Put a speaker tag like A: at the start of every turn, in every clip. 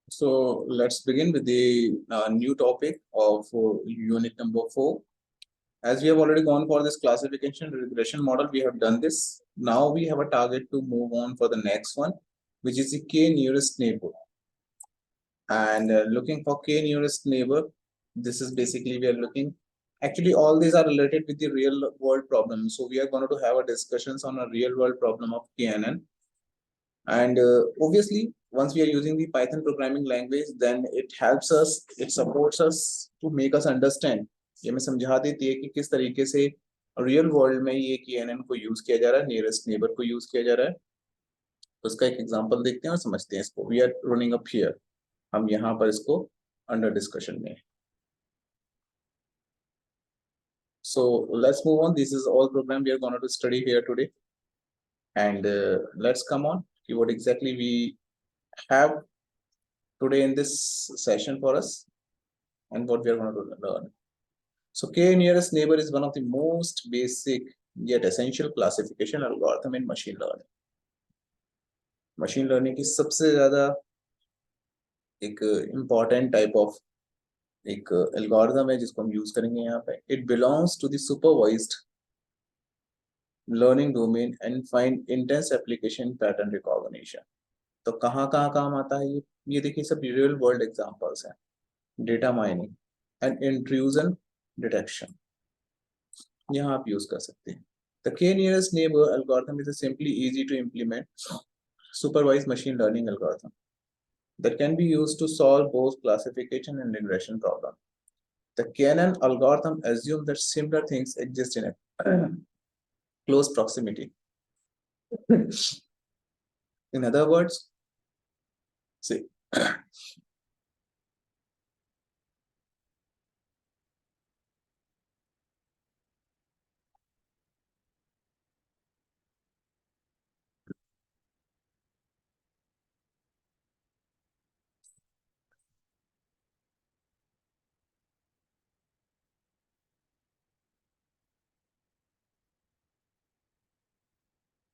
A: So let's begin with the new topic of unit number 4. As we have already gone for this classification regression model, we have done this. Now we have a target to move on for the next one, which is the k nearest neighbor. And looking for k nearest neighbor, this is basically we are looking. Actually, all these are related with the real world problem. So we are going to have a discussions on a real world problem of KNN. And obviously, once we are using the Python programming language, then it helps us, it supports us to make us understand. ये हमें समझा देती है कि किस तरीके से real world में ये KNN को यूज किया जा रहा है, नियरेस्ट नेबर को यूज किया जा रहा है. तो उसका एक एग्जांपल देखते हैं और समझते हैं इसको. We are running up here. हम यहाँ पर इसको अंडर डिस्कशन में. So let's move on. This is all program we are going to study here today. And let's come on. What exactly we have today in this session for us and what we are going to learn. So k nearest neighbor is one of the most basic yet essential classification algorithm in machine learning. Machine learning की सबसे ज़्यादा एक important type of एक algorithm है जिसको हम use करेंगे यहाँ पे. It belongs to the supervised learning domain and find intense application pattern recognition. तो कहाँ कहाँ काम आता है ये देखिए सब real world examples हैं. Data mining and intrusion detection. यहाँ आप यूज कर सकते हैं. The k nearest neighbor algorithm is a simply easy to implement supervised machine learning algorithm that can be used to solve both classification and regression problem. The KNN algorithm assumes that similar things exist in a close proximity. In other words, see,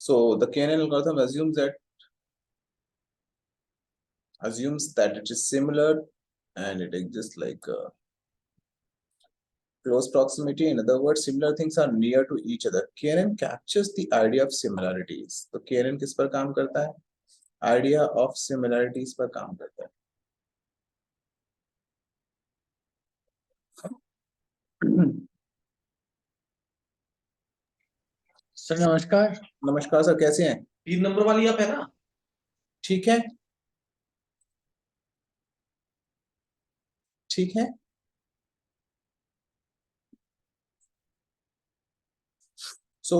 A: so the KNN algorithm assumes that it is similar and it exists like close proximity. In other words, similar things are near to each other. KNN captures the idea of similarities. तो KNN किस पर काम करता है? Idea of similarities पर काम करता है.
B: सर नमस्कार.
A: नमस्कार सर, कैसे हैं?
B: 3 नंबर वाली आप है ना?
A: ठीक है, ठीक है. So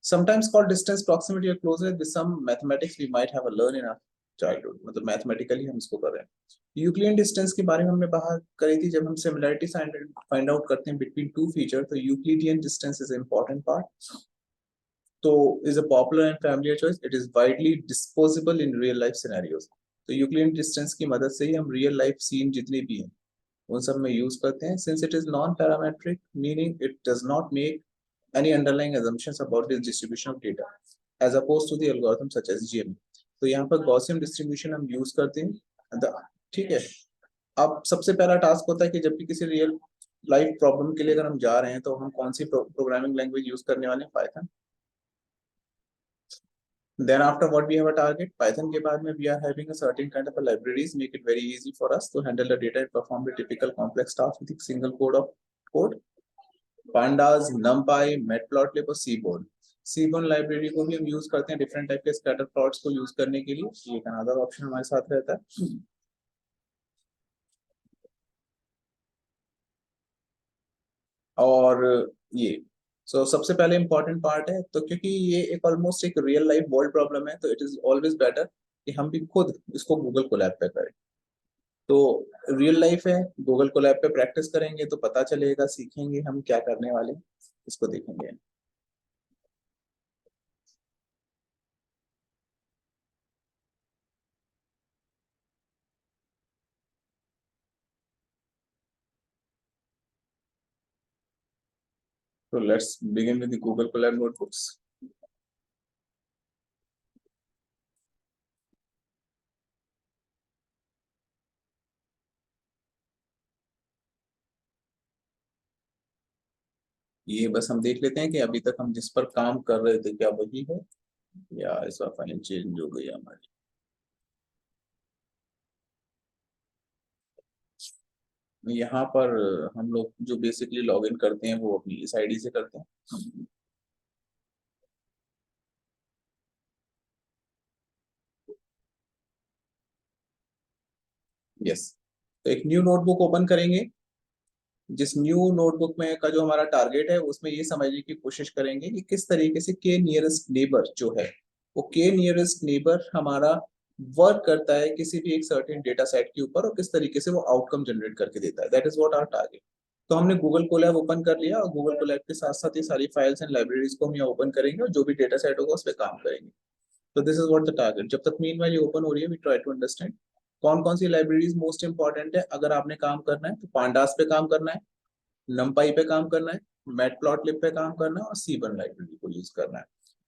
A: sometimes called distance, proximity or closeness with some mathematics we might have a learn in our childhood. मतलब mathematically हम इसको कर रहे हैं. यूक्लिडियन डिस्टेंस के बारे में हमने बात करी थी जब हम सिमिलरिटी फाइंड आउट करते हैं बिटवीन टू फीचर. तो Euclidean distance is important part. तो is a popular and familiar choice. It is widely disposable in real life scenarios. तो यूक्लिडियन डिस्टेंस की मदद से ही हम रियल लाइफ सीन जितने भी हैं उन सब में यूज करते हैं. Since it is non-parametric, meaning it does not make any underlying assumptions about this distribution of data, as opposed to the algorithm such as GME. तो यहाँ पर Gaussian distribution हम यूज करते हैं. ठीक है. अब सबसे पहला टास्क होता है कि जब भी किसी रियल लाइफ प्रॉब्लम के लिए अगर हम जा रहे हैं तो हम कौन सी प्रोग्रामिंग लैंग्वेज यूज करने वाले हैं? Python. Then after what we have a target, Python के बाद में we are having a certain kind of a libraries make it very easy for us to handle the data and perform the typical complex tasks with a single code. Pandas, NumPy, Matplotlib और Seaborn. Seaborn library को भी हम use करते हैं different type के scatter plots को use करने के लिए. ये एक अनदर ऑप्शन हमारे साथ रहता है. और ये सबसे पहले इंपॉर्टेंट पार्ट है. तो क्योंकि ये एक ऑलमोस्ट एक रियल लाइफ वर्ल्ड प्रॉब्लम है तो इट इज ऑलवेज बेटर कि हम भी खुद इसको गूगल कोलैब पे करें. तो रियल लाइफ है, गूगल कोलैब पे प्रैक्टिस करेंगे तो पता चलेगा, सीखेंगे हम क्या करने वाले, इसको देखेंगे. So let's begin with the Google Colab notebooks. ये बस हम देख लेते हैं कि अभी तक हम जिस पर काम कर रहे थे क्या वही है या इस बार फाइल चेंज हो गई हमारी। यहाँ पर हम लोग जो बेसिकली लॉगिन करते हैं वो अपनी इस आईडी से करते हैं। यस, तो एक न्यू नोटबुक ओपन करेंगे। जिस न्यू नोटबुक में का जो हमारा टारगेट है उसमें ये समझने की कोशिश करेंगे कि किस तरीके से के नियरेस्ट नेबर जो है वो के नियरेस्ट नेबर हमारा वर्क करता है किसी भी एक सर्टेन डेटा सेट के ऊपर और किस तरीके से वो आउटकम जनरेट करके देता है। That is what our target. तो हमने गूगल कोलैब ओपन कर लिया और गूगल कोलैब के साथ साथ ये सारी फाइल्स एंड लाइब्रेरीज को हम यहाँ ओपन करेंगे और जो भी डेटा सेट होगा उस पर काम करेंगे। तो this is what the target. जब तक मीनवाइल ये ओपन हो रही है वी ट्राई टू अंडरस्टैंड कौन कौन सी लाइब्रेरीज मोस्ट इंपॉर्टेंट है। अगर आपने काम करना है तो पांडास पे काम करना है, नमपाई पे काम करना है, मैटप्लॉटलिब पे काम करना है और सीबन लाइब्रेरी को यूज करना है।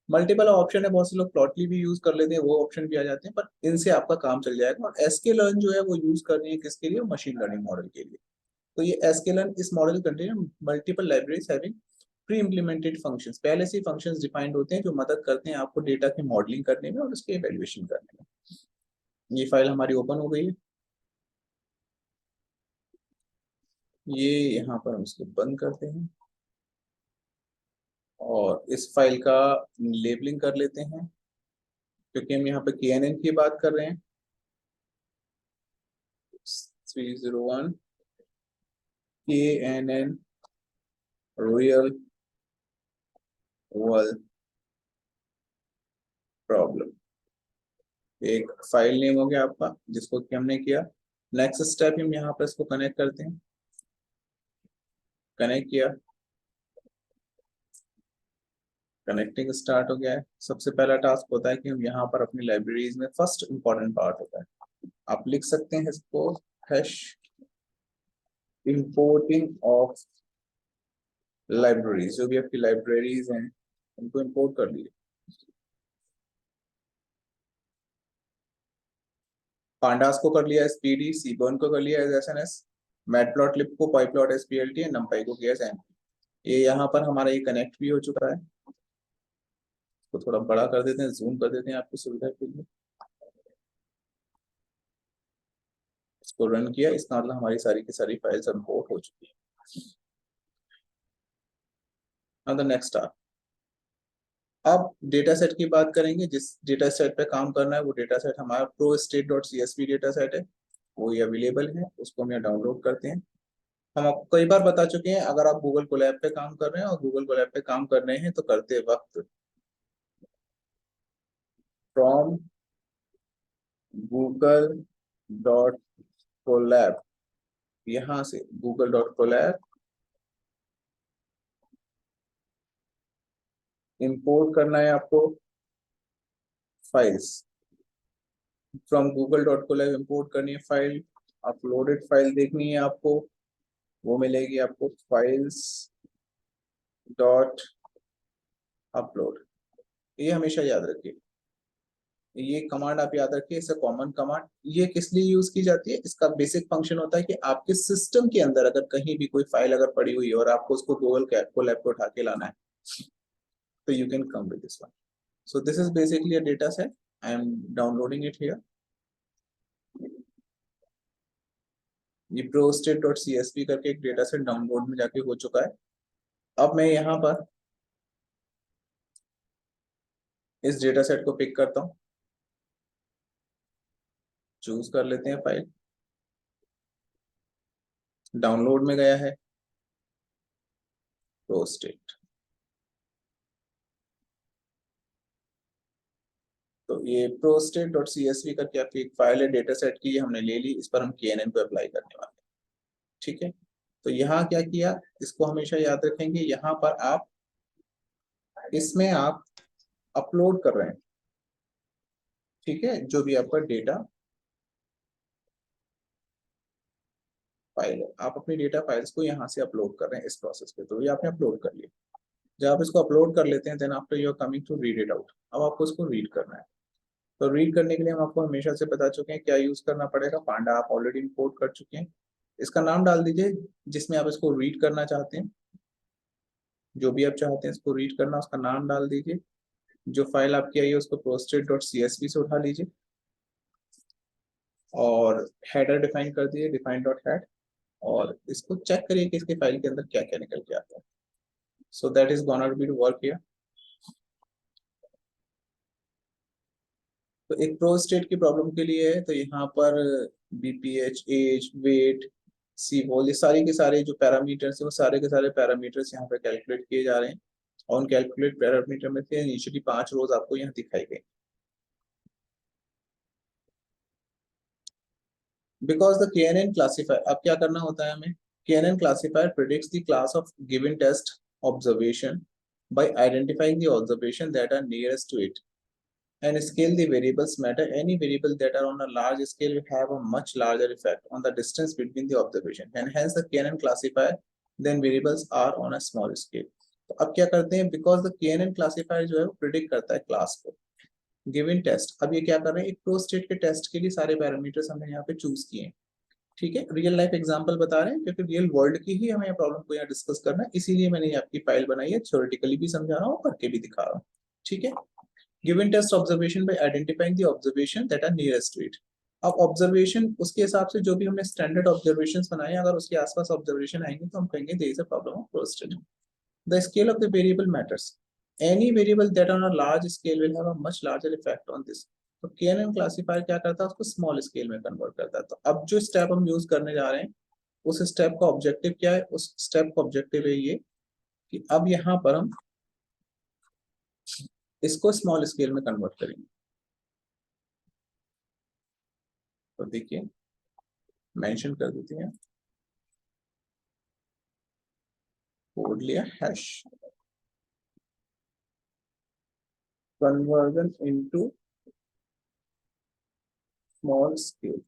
A: मल्टीपल ऑप्शन है, बहुत से लोग प्लॉटली भी यूज कर लेते हैं, वो ऑप्शन भी आ जाते हैं, पर इनसे आपका काम चल जाएगा। और एसके लर्न जो है वो यूज करनी है किसके लिए, मशीन लर्निंग मॉडल के लिए। तो ये एसके लर्न इस model contain multiple libraries having pre implemented functions, पहले से फंक्शंस डिफाइंड होते हैं जो मदद करते हैं आपको डेटा की मॉडलिंग करने में और उसके इवैल्यूएशन करने में। ये फाइल हमारी ओपन हो गई है। ये यहाँ पर हम इसको बंद करते हैं और इस फाइल का लेबलिंग कर लेते हैं क्योंकि हम यहाँ पे KNN की बात कर रहे हैं। 301 KNN रियल वर्ल्ड प्रॉब्लम एक फाइल नेम हो गया आपका जिसको कि हमने किया। नेक्स्ट स्टेप हम यहाँ पर इसको कनेक्ट करते हैं। कनेक्ट किया, कनेक्टिंग स्टार्ट हो गया है। सबसे पहला टास्क होता है कि हम यहाँ पर अपनी लाइब्रेरीज में फर्स्ट इंपॉर्टेंट पार्ट होता है, आप लिख सकते हैं इसको, हैश इंपोर्टिंग ऑफ लाइब्रेरीज। जो भी आपकी लाइब्रेरीज हैं उनको इंपोर्ट कर लीजिए। पांडास को कर लिया एसपीडी, सीबर्न को कर लिया एज एसएनएस, मैटप्लॉटलिब को पाइप्लॉट एसपीएलटी, नंपाई को किया एज एमपी। ये यहाँ पर हमारा ये कनेक्ट भी हो चुका है। तो थोड़ा बड़ा कर देते हैं, जूम कर देते हैं आपकी सुविधा के लिए। इसको रन किया, इसका मतलब हमारी सारी की सारी फाइल्स इंपोर्ट हो चुकी है। अब द नेक्स्ट टास्क, अब डेटा सेट की बात करेंगे। जिस डेटा सेट पे काम करना है वो डेटा सेट हमारा pro state dot CSV data set है, वो ये अवेलेबल है, उसको हम यहाँ डाउनलोड करते हैं। हम आपको कई बार बता चुके हैं, अगर आप गूगल कोलैब पे काम कर रहे हैं और गूगल कोलैब पे काम कर रहे हैं तो करते वक्त फ्रॉम गूगल डॉट कोलैब, यहाँ से गूगल डॉट कोलैब इंपोर्ट करना है आपको files. From Google dot Colab import करनी है फाइल। अपलोडेड फाइल देखनी है आपको, वो मिलेगी आपको फाइल्स डॉट अपलोड। ये हमेशा याद रखिए, ये कमांड आप याद रखिए, इसे कॉमन कमांड। ये किस लिए यूज की जाती है, इसका बेसिक फंक्शन होता है कि आपके सिस्टम के अंदर अगर कहीं भी कोई फाइल अगर पड़ी हुई है और आपको उसको गूगल कोलैब पे उठा के लाना है तो you can come with this one. So this is basically a data set, I am downloading it here. ये प्रोस्टेट डॉट CSV करके एक डेटा सेट डाउनलोड में जाके हो चुका है। अब मैं यहाँ पर इस डेटा सेट को पिक करता हूँ, चूज कर लेते हैं फाइल, डाउनलोड में गया है प्रोस्टेट। तो ये प्रोस्टेट डॉट CSV करके आपकी एक फाइल है डेटा सेट की, ये हमने ले ली, इस पर हम KNN को अप्लाई करने वाले हैं। ठीक है, तो यहाँ क्या किया, इसको हमेशा याद रखेंगे, यहाँ पर आप इसमें आप अपलोड कर रहे हैं। ठीक है, जो भी आपका डेटा फाइल है, आप अपनी डेटा फाइल्स को यहाँ से अपलोड कर रहे हैं इस प्रोसेस पे। तो ये आपने अपलोड कर लिया। जब आप इसको अपलोड कर लेते हैं then after you are coming to read it out. अब आपको इसको रीड करना है। तो रीड करने के लिए हम आपको हमेशा से बता चुके हैं क्या यूज करना पड़ेगा। पांडा आप ऑलरेडी इंपोर्ट कर चुके हैं। इसका नाम डाल दीजिए जिसमें आप इसको रीड करना चाहते हैं। जो भी आप चाहते हैं इसको रीड करना, उसका नाम डाल दीजिए। जो फाइल आपकी आई है उसको prostate.csv से उठा लीजिए और हेडर डिफाइन कर दिए, डिफाइन डॉट हेड, और इसको चेक करिए कि इसके फाइल के अंदर क्या क्या निकल के आता है। So that is gonna be to work here. तो एक प्रोस्टेट की प्रॉब्लम के लिए है, तो यहाँ पर बीपीएच, एज, वेट, सी वॉल, ये सारे के सारे जो पैरामीटर्स है वो सारे के सारे पैरामीटर्स यहाँ पे कैलकुलेट किए जा रहे हैं। और उन कैलकुलेट पैरामीटर में से इनिशियली 5 रोज आपको यहाँ दिखाई गई। बिकॉज द KNN क्लासिफायर, अब क्या करना होता है हमें, KNN classifier predicts the class of given test observation by identifying the observation that are nearest to it and scale the variables matter. Any variable that are on a large scale will have a much larger effect on the distance between the observation, and hence the KNN classifier then variables are on a small scale. तो अब क्या करते हैं, because the KNN classifier जो है वो predict करता है क्लास को गिवन टेस्ट। अब ये क्या कर रहे हैं, एक प्रोस्टेट के टेस्ट के लिए सारे पैरामीटर्स हमने यहाँ पे चूज किए हैं। ठीक है, रियल लाइफ एग्जांपल बता रहे हैं क्योंकि रियल वर्ल्ड की ही हमें प्रॉब्लम को यहाँ डिस्कस करना है, इसीलिए मैंने ये आपकी फाइल बनाई है, थ्योरेटिकली भी समझा रहा हूँ, करके भी दिखा रहा हूँ। ठीक है, given test observation by identifying the observation that are nearest to it. अब ऑब्जर्वेशन उसके हिसाब से जो भी हमने स्टैंडर्ड ऑब्जर्वेशंस बनाए हैं, अगर उसके आसपास ऑब्जर्वेशन आएंगे तो हम कहेंगे there is a problem of prostate. The scale of the variable matters. Any variable that on a large scale will have a much larger effect on this. तो KNN क्लासिफायर क्या करता है, उसको स्मॉल स्केल में convert करता है। तो अब जो स्टेप हम यूज करने जा रहे हैं, उस स्टेप का ऑब्जेक्टिव क्या है, उस स्टेप का ऑब्जेक्टिव है ये कि अब यहाँ पर हम इसको स्मॉल स्केल में कन्वर्ट करेंगे। तो देखिए मेंशन कर देते हैं, कोड लिया hash conversion into small scale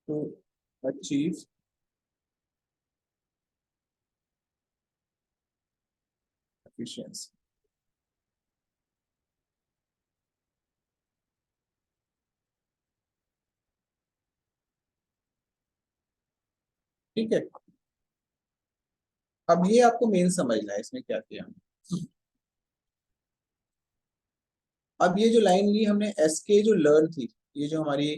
A: to achieve efficiency. ठीक है, अब ये आपको मेन समझना है इसमें क्या किया। अब ये जो लाइन ली हमने SK जो लर्न थी, ये जो हमारी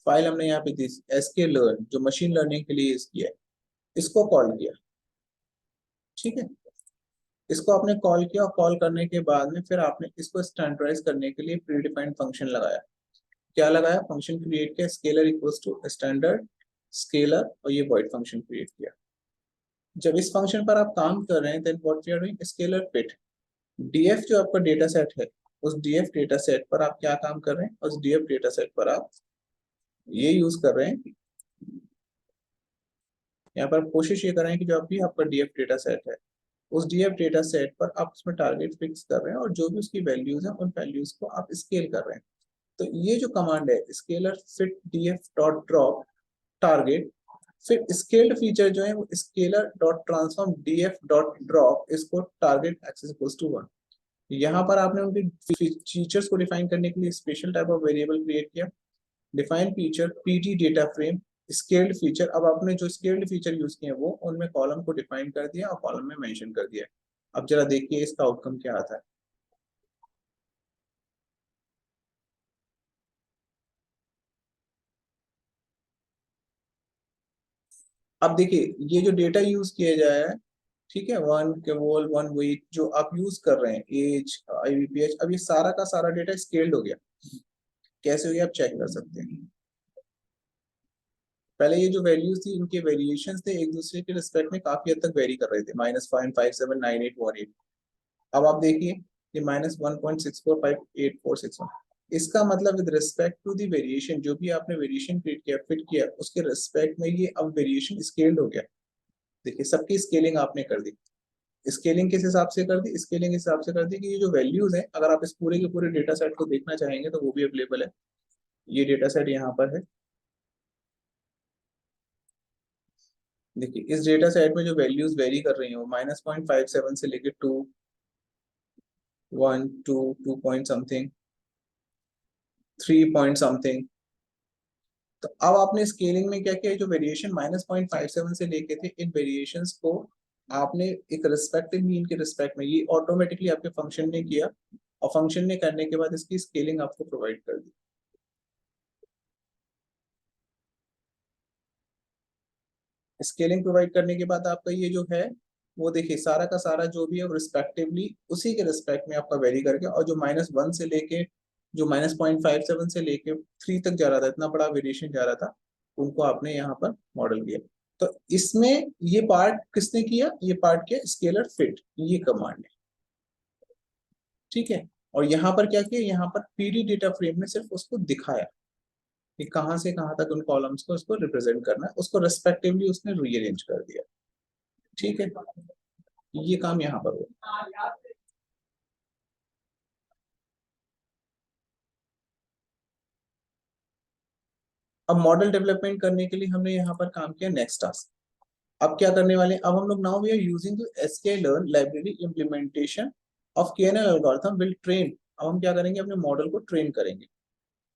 A: फाइल हमने यहाँ पे दी SK लर्न, जो मशीन लर्निंग के लिए किया है, इसको कॉल किया। ठीक है, इसको आपने कॉल किया और कॉल करने के बाद में फिर आपने इसको स्टैंडर्डाइज करने के लिए प्री डिफाइंड फंक्शन लगाया। क्या लगाया, फंक्शन क्रिएट किया, scaler equals to standard scaler, और ये वॉइड फंक्शन क्रिएट किया। जब इस फंक्शन पर आप काम कर रहे हैं then what we are doing, scaler fit. DF जो आपका डेटा सेट है, उस DF डेटा सेट पर आप क्या काम कर रहे हैं, उस DF डेटा सेट पर आप ये यूज कर रहे हैं, यहाँ पर कोशिश ये कर रहे हैं कि जो अभी आपका DF डेटा सेट है, उस DF डेटा सेट पर आप उसमें टारगेट फिक्स कर रहे हैं और जो भी उसकी वैल्यूज हैं उन वैल्यूज को आप स्केल कर रहे हैं। तो ये जो कमांड है scalar fit DF dot drop target, फिर स्केल्ड फीचर जो है वो scaler dot transform DF dot drop, इसको टारगेट एक्सेस इक्वल्स टू 1। यहाँ पर आपने उनके फीचर्स को डिफाइन करने के लिए special type of variable create किया, define feature PD data frame scaled feature. अब आपने जो स्केल्ड फीचर यूज किए हैं वो उनमें कॉलम को डिफाइन कर दिया और कॉलम में मेंशन कर दिया। अब जरा देखिए इसका आउटकम क्या आता है। अब देखिए ये जो डेटा यूज किया जाए है, ठीक है, वन केवल वन वेट जो आप यूज कर रहे हैं, एज, IBPH, अब ये सारा का सारा डेटा स्केल्ड हो गया। कैसे हो गया आप चेक कर सकते हैं। पहले ये जो वैल्यूज थी इनके वेरिएशंस थे एक दूसरे के रिस्पेक्ट में, काफी हद तक वेरी कर रहे थे, -5579818। अब आप देखिए ये -1.645846। इसका मतलब with respect to the variation, जो भी आपने वेरिएशन क्रिएट किया फिट किया उसके रिस्पेक्ट में ये अब वेरिएशन स्केल्ड हो गया। देखिए सबकी स्केलिंग आपने कर दी। स्केलिंग किस हिसाब से कर दी, स्केलिंग इस हिसाब से कर दी कि ये जो वैल्यूज हैं अगर आप इस पूरे के पूरे डेटा सेट को देखना चाहेंगे तो वो भी अवेलेबल है। ये डेटा सेट यहाँ पर है, देखिए इस डेटा सेट में जो वैल्यूज वेरी कर रही हैं वो -0.57 से लेके 2, 1, 2, 2 पॉइंट समथिंग, 3 पॉइंट समथिंग। तो अब आपने स्केलिंग में क्या किया, जो वेरिएशन -0.57 से लेके थे इन वेरिएशंस को आपने एक रिस्पेक्टिव मीन के रिस्पेक्ट में ये ऑटोमेटिकली आपके फंक्शन ने किया, और फंक्शन ने करने के बाद इसकी स्केलिंग आपको प्रोवाइड कर दी। स्केलिंग प्रोवाइड करने के बाद आपका ये जो है वो देखिए सारा का सारा जो भी है रिस्पेक्टिवली उसी के रिस्पेक्ट में आपका वेरी करके, और जो -1 से लेके जो -0.57 से लेके 3 तक जा रहा था, इतना बड़ा वेरिएशन जा रहा था, उनको आपने यहाँ पर मॉडल किया। तो इसमें ये पार्ट किसने किया, ये पार्ट किया स्केलर फिट, ये कमांड है, ठीक है। और यहाँ पर क्या किया, यहाँ पर पीडी डेटा फ्रेम में सिर्फ उसको दिखाया कि कहाँ से कहाँ तक उन कॉलम्स को उसको रिप्रेजेंट करना है, उसको रेस्पेक्टिवली उसने रीअरेंज कर दिया, ठीक है। ये काम यहाँ पर हुआ। अब मॉडल डेवलपमेंट करने के लिए हमने यहाँ पर काम किया नेक्स्ट टास्क। अब क्या करने वाले हैं, अब हम लोग now we are using sklearn library implementation of KNN algorithm will train. अब हम क्या करेंगे, अपने मॉडल को ट्रेन करेंगे।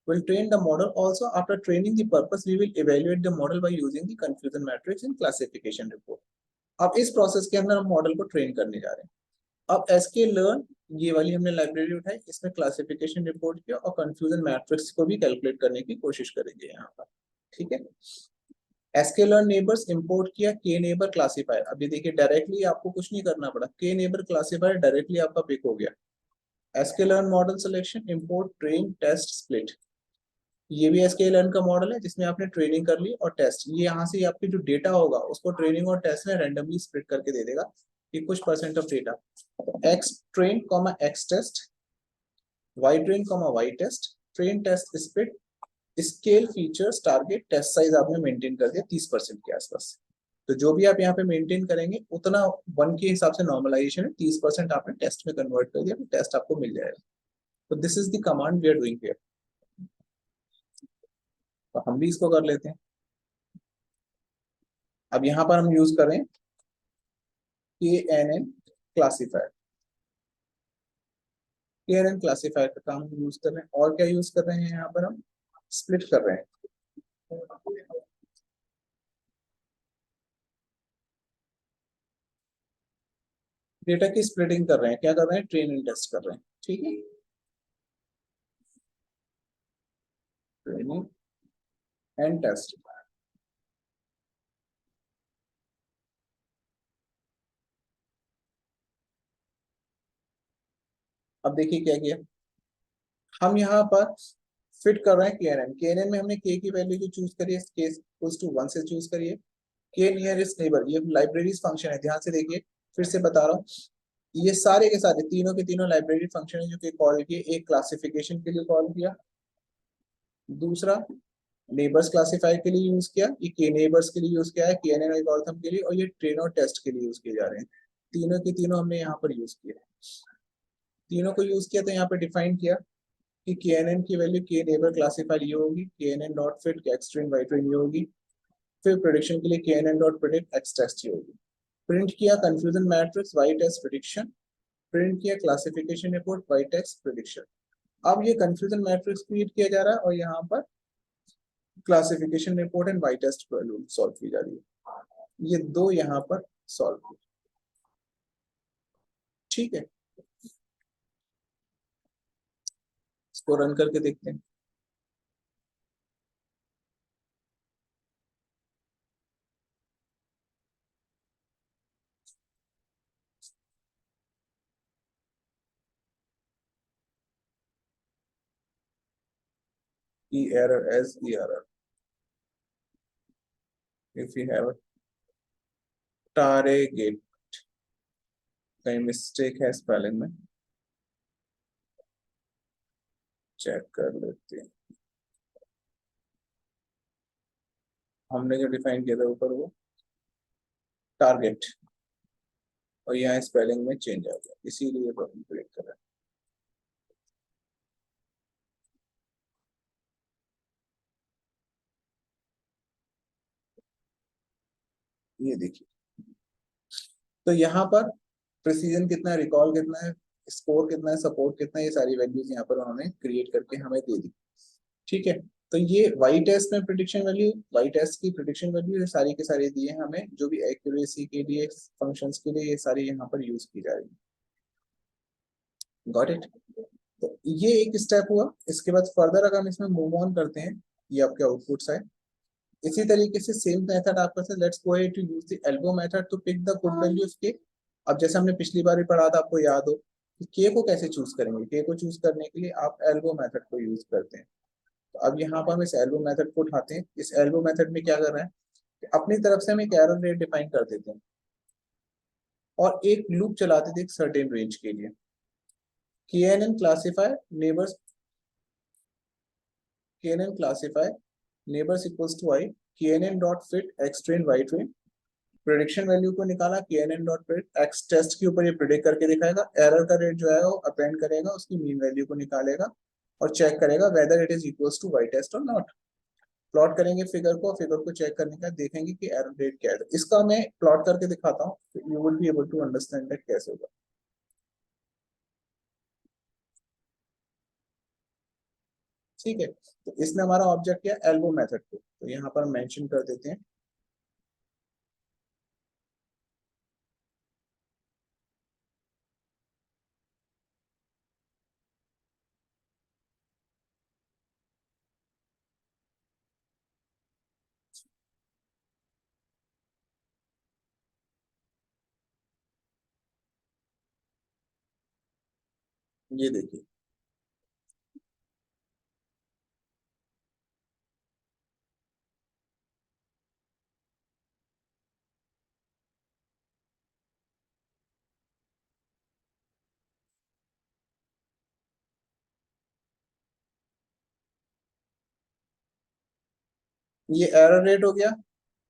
A: Will train the model also. After training the purpose, we will evaluate the model by using the confusion matrix in classification report. अब इस process के अंदर हम मॉडल को ट्रेन करने जा रहे हैं। अब sklearn ये वाली हमने लाइब्रेरी उठाई, इसमें क्लासिफिकेशन रिपोर्ट किया और कंफ्यूजन मैट्रिक्स को भी कैलकुलेट करने की कोशिश करेंगे यहाँ पर, ठीक है। sklearn नेबर्स इंपोर्ट किया k नेबर क्लासिफायर। अभी देखिए डायरेक्टली आपको कुछ नहीं करना पड़ा, k नेबर क्लासिफायर डायरेक्टली आपका पिक हो गया। sklearn model selection import train test split, ये भी sklearn का मॉडल है जिसमें आपने ट्रेनिंग कर ली और टेस्ट, ये यहाँ से आपके जो डेटा होगा उसको ट्रेनिंग और टेस्ट में रैंडमली स्प्लिट करके दे देगा कि कुछ percent of data X train comma X test, Y train comma Y test, train test split, scale features target test size आपने मेंटेन कर दिया 30% के आसपास। तो जो भी आप यहाँ पे मेंटेन करेंगे उतना 1 के हिसाब से नॉर्मलाइजेशन है, 30% आपने टेस्ट में कन्वर्ट कर दिया, तो टेस्ट आपको मिल जाएगा। तो this is the command we are doing here. तो हम भी इसको कर लेते हैं। अब यहाँ पर हम यूज करें KNN क्लासिफायर। KNN क्लासिफायर का काम हम यूज कर रहे हैं, और क्या यूज कर रहे हैं, यहाँ पर हम स्प्लिट कर रहे हैं। डेटा की स्प्लिटिंग कर रहे हैं, क्या कर रहे हैं, ट्रेन एंड टेस्ट कर रहे हैं, ठीक है। Training and test. अब देखिए क्या किया, हम यहाँ पर फिट कर रहे हैं KNN में हमने k की वैल्यू जो चूज करी है, k इक्वल्स टू 1 से चूज करिए। k नियरेस्ट नेबर, ये लाइब्रेरीज फंक्शन है, ध्यान से देखिए, फिर से बता रहा हूँ, ये सारे के सारे तीनों के तीनों लाइब्रेरी फंक्शन है जो कि कॉल किए। एक क्लासिफिकेशन के लिए कॉल किया, दूसरा नेबर्स क्लासिफाई के लिए यूज किया, ये के नेबर्स के लिए यूज किया है KNN एल्गोरिथम के लिए, और ये ट्रेन और टेस्ट के लिए यूज किए जा रहे हैं। तीनों के तीनों हमने यहाँ पर यूज किया, तीनों को यूज किया तो यहाँ पे डिफाइन किया कि KNN की वैल्यू के नेबर क्लासिफायर ये होगी, KNN dot fit X train Y train ये होगी, फिर प्रेडिक्शन के लिए KNN dot predict X test ये होगी। प्रिंट किया confusion matrix Y test prediction, print किया classification report Y test prediction. अब ये कंफ्यूजन मैट्रिक्स क्रिएट किया जा रहा है और यहाँ पर classification report and Y test value solve की जा रही है, ये दो यहाँ पर सॉल्व, ठीक है। इसको रन करके देखते हैं। error as error if we have a target, कहीं मिस्टेक है स्पेलिंग में, चेक कर लेते हैं। हमने जो डिफाइन किया था ऊपर वो टारगेट, और यहाँ स्पेलिंग में चेंज आ गया, इसीलिए प्रॉब्लम क्रिएट कर रहा है। ये देखिए, तो यहाँ पर प्रिसीजन कितना है, रिकॉल कितना है, स्कोर कितना है, सपोर्ट कितना है, ये सारी वैल्यूज यहाँ पर उन्होंने क्रिएट करके हमें दे दी, ठीक है। तो ये वाई टेस्ट में प्रिडिक्शन वैल्यू, वाई टेस्ट की प्रिडिक्शन वैल्यू सारी के सारे दिए हैं हमें, जो भी एक्यूरेसी के लिए फंक्शंस के लिए ये सारी यहाँ पर यूज की जा रही है। Got it. तो ये एक स्टेप हुआ। इसके बाद फर्दर अगर हम इसमें मूव ऑन करते हैं, ये आपके आउटपुट्स है। इसी तरीके से सेम मेथड आप करते हैं, let's go ahead to use the elbow method to pick the good value of K. अब जैसे हमने पिछली बार भी पढ़ा था, आपको याद हो कि के को कैसे चूज करेंगे। के को चूज करने के लिए आप एल्बो मेथड को यूज करते हैं। तो अब यहाँ पर हम इस एल्बो मेथड को उठाते हैं। इस एल्बो मेथड में क्या कर रहे हैं कि अपनी तरफ से हम एक एरर रेट डिफाइन कर देते हैं और एक लूप चलाते थे एक सर्टेन रेंज के लिए। KNN classify neighbors, KNN classify neighbors equals to I, KNN dot fit x train y train, prediction value को निकाला, KNN dot fit x test के ऊपर ये प्रिडिक्ट करके दिखाएगा। एरर का रेट जो है वो अपेंड करेगा, उसकी मीन वैल्यू को निकालेगा और चेक करेगा whether it is equals to y test और नॉट। प्लॉट करेंगे फिगर को, फिगर को चेक करने का देखेंगे कि एरर रेट क्या है। इसका मैं प्लॉट करके दिखाता हूँ, you will be able to understand that कैसे होगा। ठीक है, तो इसमें हमारा ऑब्जेक्ट क्या है, एल्बो मेथड को, तो यहाँ पर मेंशन कर देते हैं। ये देखिए, ये एरर रेट हो गया,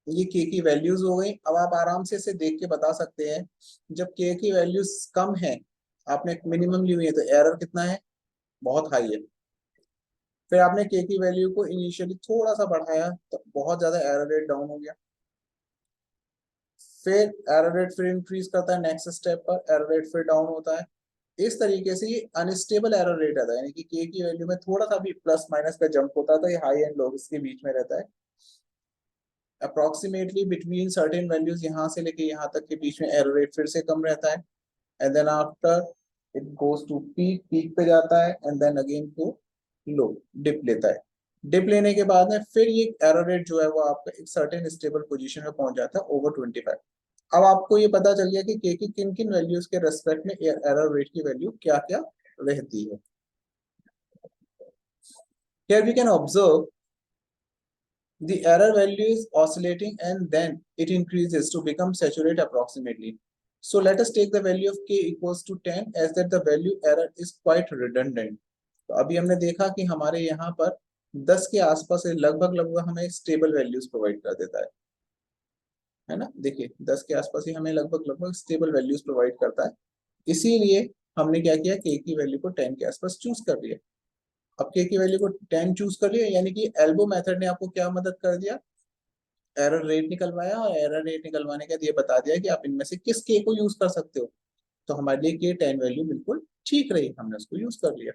A: ये के की वैल्यूज हो गई। अब आप आराम से इसे देख के बता सकते हैं, जब के की वैल्यूज कम है, आपने मिनिमम ली हुई है, तो एरर कितना है, बहुत हाई है। फिर आपने के की वैल्यू को इनिशियली थोड़ा सा बढ़ाया तो बहुत ज्यादा एरर रेट डाउन हो गया। फिर एरर रेट फिर इंक्रीज करता है, नेक्स्ट स्टेप पर एरर रेट फिर डाउन होता है। इस तरीके से ये अनस्टेबल एरर रेट आता है, यानी कि के की वैल्यू में थोड़ा सा भी प्लस माइनस का जंप होता है, तो ये हाई एंड लो इसके बीच में रहता है। अप्रोक्सीमेटली बिटवीन सर्टेन वैल्यूज यहाँ से लेके यहाँ तक के बीच में एरर रेट फिर से कम रहता है। And then after it goes to peak, peak पे जाता है and then again to low, dip लेता है। डिप लेने के बाद में फिर ये एरर रेट जो है वो आपका एक सर्टेन स्टेबल पोजीशन में पहुंच जाता है ओवर 25। अब आपको ये पता चल गया कि के की किन किन वैल्यूज के रेस्पेक्ट में एरर रेट की वैल्यू क्या क्या रहती है। Here we can observe the error value is oscillating and then it increases to become saturate approximately. So let us take the value of k equals to 10 as that the value error is quite redundant. तो अभी हमने देखा कि हमारे यहाँ पर 10 के आसपास लगभग लगभग हमें स्टेबल वैल्यूज प्रोवाइड कर देता है ना। देखिए 10 के आसपास ही हमें लगभग लगभग स्टेबल वैल्यूज प्रोवाइड करता है। इसीलिए हमने क्या किया, के की वैल्यू को 10 के आसपास चूज कर लिया। अब के की वैल्यू को 10 चूज कर लिया, यानी कि एल्बो मेथड ने आपको क्या मदद कर दिया, एरर रेट निकलवाया और एरर रेट निकलवाने के बाद ये बता दिया कि आप इनमें से किस के को यूज कर सकते हो। तो हमारे लिए के 10 वैल्यू बिल्कुल ठीक रही, हमने उसको यूज कर लिया।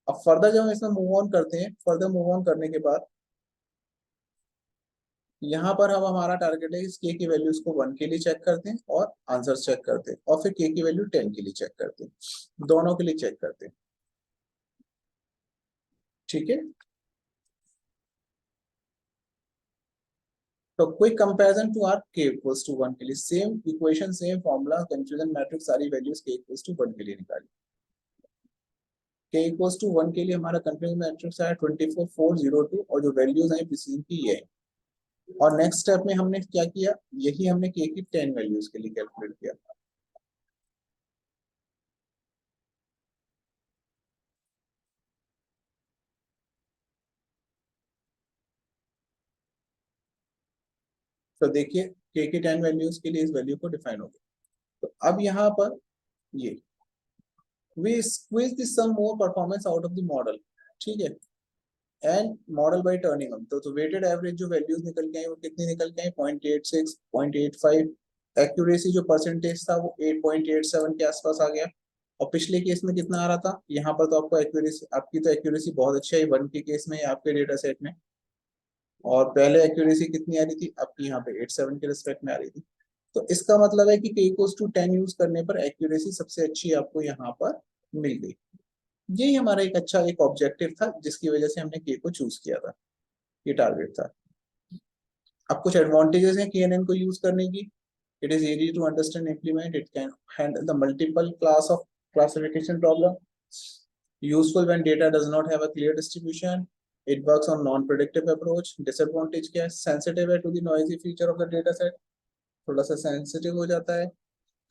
A: अब फर्दर जब हम इसमें मूव ऑन करते हैं, फर्दर मूव ऑन करने के बाद यहाँ पर हम हमारा टारगेट है इस के की वैल्यूज को 1 के लिए चेक करते हैं और आंसर चेक करते हैं, और फिर के की वैल्यू 10 के लिए चेक करते हैं, दोनों के लिए चेक करते हैं। ठीक है, तो क्विक कंपैरिजन टू आर के इक्वल्स टू 1 के लिए same equation, same formula, confusion matrix, सारी वैल्यूज के इक्वल्स टू 1 के लिए निकाली। के इक्वल्स टू 1 के लिए हमारा कंफ्यूजन मैट्रिक्स आया 24402 और जो वैल्यूज आई प्रिसीजन की ये। और नेक्स्ट स्टेप में हमने क्या किया, यही हमने के की 10 वैल्यूज के लिए कैलकुलेट किया। तो देखिए के की 10 वैल्यूज के लिए इस वैल्यू को डिफाइन हो गया। तो अब यहाँ पर ये we squeeze the some more performance out of the model, ठीक है, and model by turning up. तो वेटेड एवरेज जो वैल्यूज निकल के आई वो कितनी निकल के आई, 0.86, 0.85। एक्यूरेसी जो परसेंटेज था वो 8.87 के आसपास आ गया। और पिछले केस में कितना आ रहा था, यहाँ पर तो आपको एक्यूरेसी, आपकी तो एक्यूरेसी बहुत अच्छी है 1 के केस में आपके डेटा सेट में, और पहले एक्यूरेसी कितनी आ रही थी आपकी यहाँ पे 87 के रिस्पेक्ट में आ रही थी। तो इसका मतलब है कि k = 10 यूज करने पर एक्यूरेसी सबसे अच्छी आपको यहाँ पर मिल गई। यही हमारा एक अच्छा एक ऑब्जेक्टिव था जिसकी वजह से हमने k को चूज किया था, ये टारगेट था। अब कुछ एडवांटेजेस हैं KNN को यूज करने की। It is easy to understand implement, it can handle the multiple class of classification problem, useful when data does not have a clear distribution, it works on non-predictive approach। disadvantage क्या है, sensitive है to the noisy feature of the data set, थोड़ा सा sensitive हो जाता है,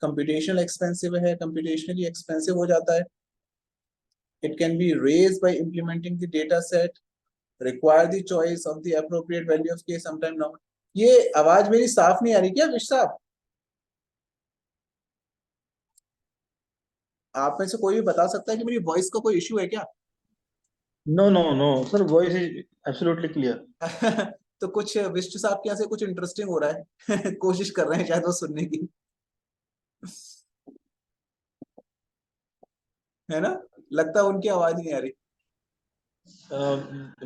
A: computational expensive है, computationally expensive हो जाता है, it can be raised by implementing the data set, require the choice of the appropriate value of k, sometime not। ये आवाज मेरी साफ नहीं आ रही क्या विश साहब? आप में से कोई भी बता सकता है कि मेरी वॉइस का कोई इश्यू है क्या?
B: No no no sir, voice is absolutely clear.
A: तो कुछ विष्णु साहब के यहाँ से कुछ इंटरेस्टिंग हो रहा है कोशिश कर रहे हैं शायद वो सुनने की, है ना? लगता है उनकी आवाज नहीं आ रही।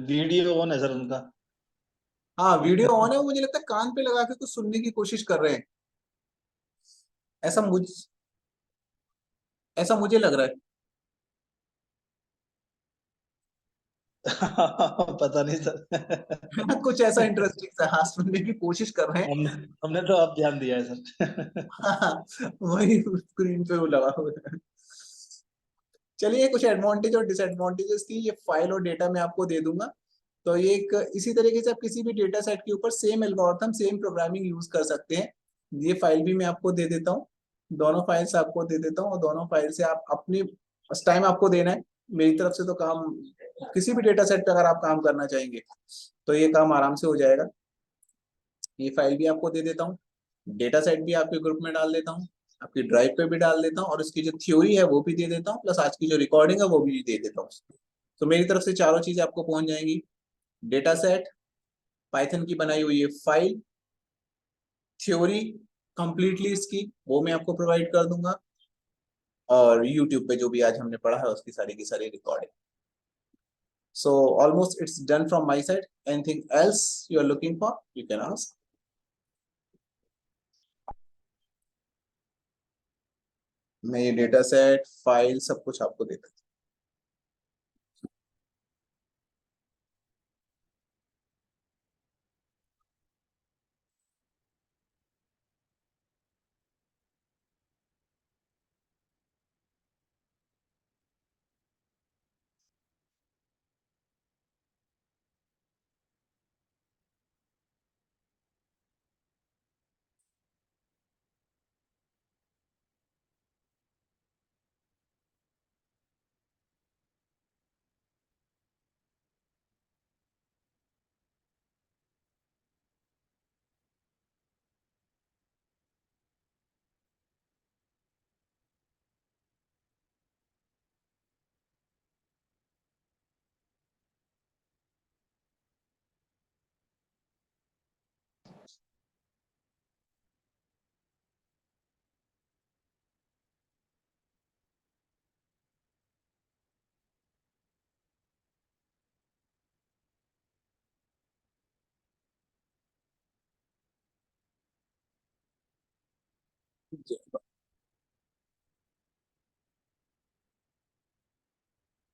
B: वीडियो ऑन है सर उनका।
A: हाँ वीडियो ऑन है, वो मुझे लगता है कान पे लगा के कुछ सुनने की कोशिश कर रहे हैं, ऐसा मुझ ऐसा मुझे लग रहा है।
B: पता नहीं सर।
A: है ना, कुछ ऐसा इंटरेस्टिंग सा, हाँ सुनने की कोशिश कर रहे हैं।
B: हमने हमने तो अब ध्यान दिया है सर।
A: हाँ, वही स्क्रीन पे वो लगा हुआ है। चलिए कुछ एडवांटेज और डिसएडवांटेजेस थी, ये फाइल और डेटा मैं आपको दे दूंगा। तो ये एक इसी तरीके से आप किसी भी डेटा सेट के ऊपर same algorithm same programming use कर सकते हैं। ये फाइल भी मैं आपको दे देता हूँ, दोनों फाइल्स आपको दे देता हूँ, और दोनों फाइल से आप अपनी टाइम आपको देना है, मेरी तरफ से तो काम, किसी भी डेटा सेट पे अगर आप काम करना चाहेंगे तो ये काम आराम से हो जाएगा। ये फाइल भी आपको दे देता हूँ, डेटा सेट भी आपके ग्रुप में डाल देता हूँ, आपकी ड्राइव पे भी डाल देता हूँ, और इसकी जो थ्योरी है वो भी दे देता हूँ, प्लस आज की जो रिकॉर्डिंग है वो भी दे देता हूँ। तो मेरी तरफ से चारों चीजें आपको पहुंच जाएंगी, डेटा सेट, पाइथन की बनाई हुई ये फाइल, थ्योरी कंप्लीटली इसकी वो मैं आपको प्रोवाइड कर दूंगा, और यूट्यूब पे जो भी आज हमने पढ़ा है उसकी सारी की सारी recording. So almost it's done from my side, anything else you are looking for you can ask. मैं ये डेटा सेट फाइल सब कुछ आपको देता हूँ।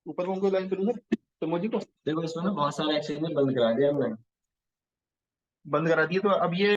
B: ऊपर कौन कोई लाइन करूँ सर, तो मुझे को देखो इसमें ना बहुत सारे एक्सचेंज बंद करा दिया हमने। बंद करा दिए तो अब ये